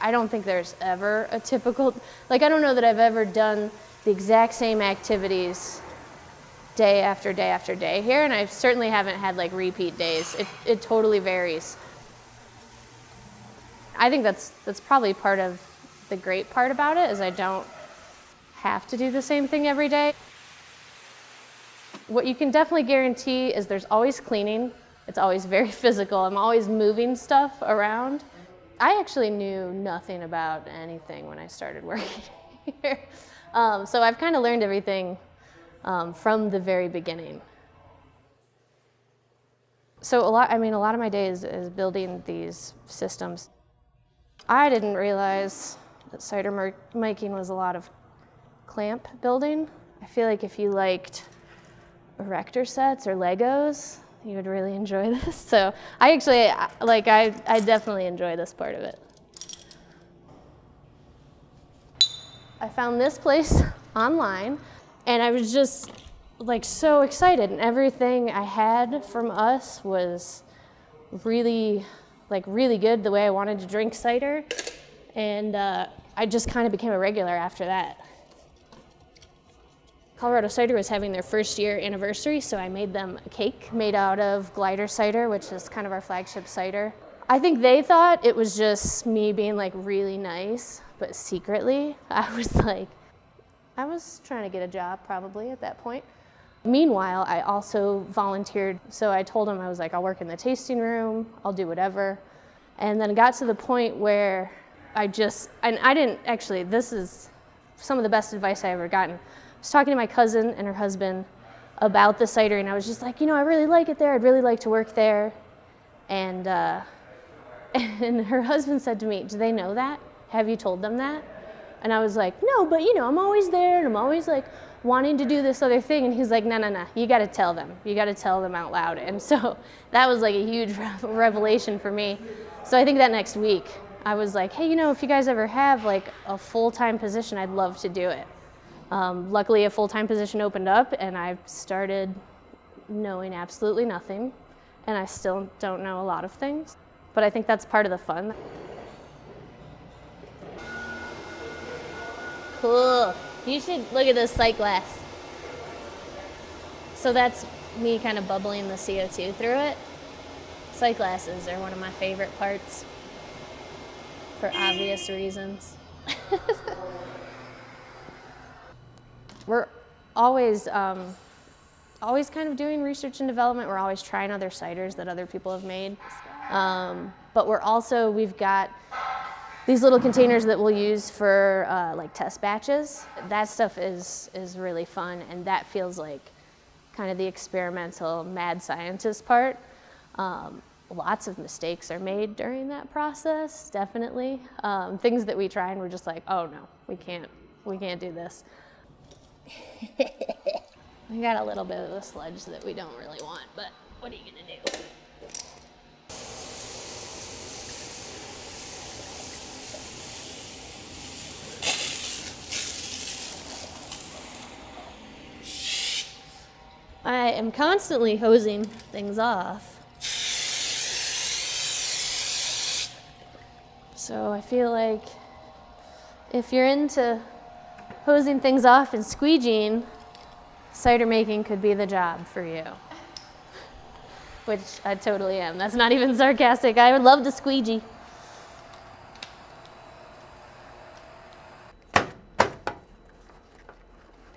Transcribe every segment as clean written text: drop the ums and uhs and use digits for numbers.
I don't think there's ever a typical, like I don't know that I've ever done the exact same activities day after day after day here, and I certainly haven't had like repeat days. It totally varies. I think that's probably part of the great part about it, is I don't have to do the same thing every day. What you can definitely guarantee is there's always cleaning. It's always very physical. I'm always moving stuff around. I actually knew nothing about anything when I started working here. So I've kind of learned everything from the very beginning. So a lot of my day is building these systems. I didn't realize that cider making was a lot of clamp building. I feel like if you liked erector sets or Legos, you would really enjoy this. So I definitely enjoy this part of it. I found this place online, and I was just like so excited, and everything I had from us was really good, the way I wanted to drink cider, and I just kind of became a regular after that. Colorado Cider was having their first year anniversary, so I made them a cake made out of glider cider, which is kind of our flagship cider. I think they thought it was just me being like really nice, but secretly I was trying to get a job probably at that point. Meanwhile, I also volunteered, so I told them, I was like, I'll work in the tasting room, I'll do whatever. And then it got to the point where this is some of the best advice I ever gotten. I was talking to my cousin and her husband about the cider, and I was just like, I really like it there, I'd really like to work there. And her husband said to me, do they know that? Have you told them that? And I was like, no, but I'm always there, and I'm always like wanting to do this other thing. And he's like, no, you gotta tell them. You gotta tell them out loud. And so that was like a huge revelation for me. So I think that next week, I was like, hey, if you guys ever have like a full-time position, I'd love to do it. Luckily, a full-time position opened up, and I started knowing absolutely nothing, and I still don't know a lot of things, but I think that's part of the fun. Cool. You should look at this sight glass. So that's me kind of bubbling the CO2 through it. Sight glasses are one of my favorite parts for obvious reasons. We're always kind of doing research and development. We're always trying other ciders that other people have made. But we've got these little containers that we'll use for like test batches. That stuff is really fun, and that feels like kind of the experimental mad scientist part. Lots of mistakes are made during that process, definitely. Things that we try and we're just like, oh no, we can't do this. We got a little bit of the sludge that we don't really want, but what are you gonna do? I am constantly hosing things off. So I feel like if you're into hosing things off and squeegeeing, cider making could be the job for you. Which I totally am. That's not even sarcastic. I would love to squeegee.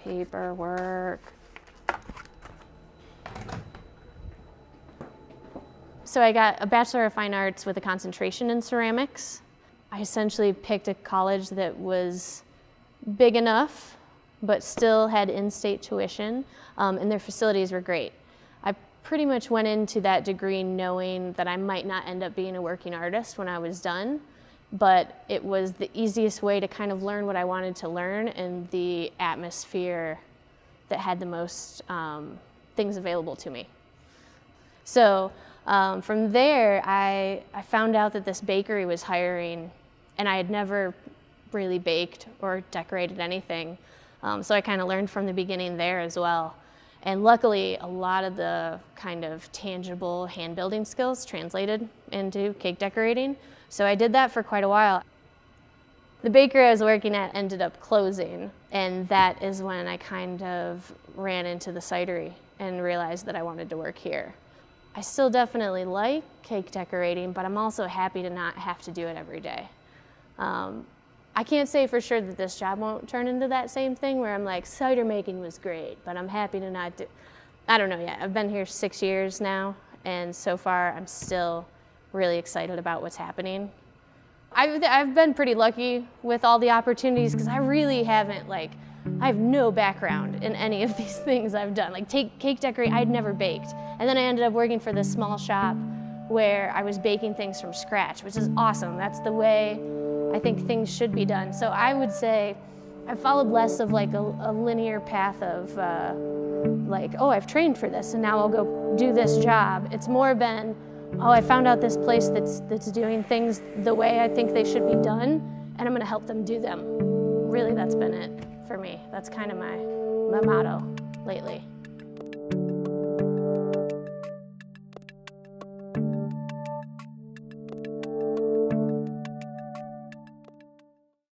Paperwork. So I got a Bachelor of Fine Arts with a concentration in ceramics. I essentially picked a college that was big enough, but still had in-state tuition, and their facilities were great. I pretty much went into that degree knowing that I might not end up being a working artist when I was done, but it was the easiest way to kind of learn what I wanted to learn and the atmosphere that had the most things available to me. So from there, I found out that this bakery was hiring, and I had never really baked or decorated anything. So I kind of learned from the beginning there as well. And luckily, a lot of the kind of tangible hand building skills translated into cake decorating. So I did that for quite a while. The bakery I was working at ended up closing, and that is when I kind of ran into the cidery and realized that I wanted to work here. I still definitely like cake decorating, but I'm also happy to not have to do it every day. I can't say for sure that this job won't turn into that same thing where I'm like, cider making was great, but I'm happy to not do, I don't know yet. I've been here 6 years now, and so far I'm still really excited about what's happening. I've been pretty lucky with all the opportunities because I really haven't, I have no background in any of these things I've done. Like cake decorating, I'd never baked. And then I ended up working for this small shop where I was baking things from scratch, which is awesome. That's the way I think things should be done. So I would say I've followed less of like a linear path of oh, I've trained for this and now I'll go do this job. It's more been, oh, I found out this place that's doing things the way I think they should be done, and I'm gonna help them do them. Really, that's been it for me. That's kind of my motto lately.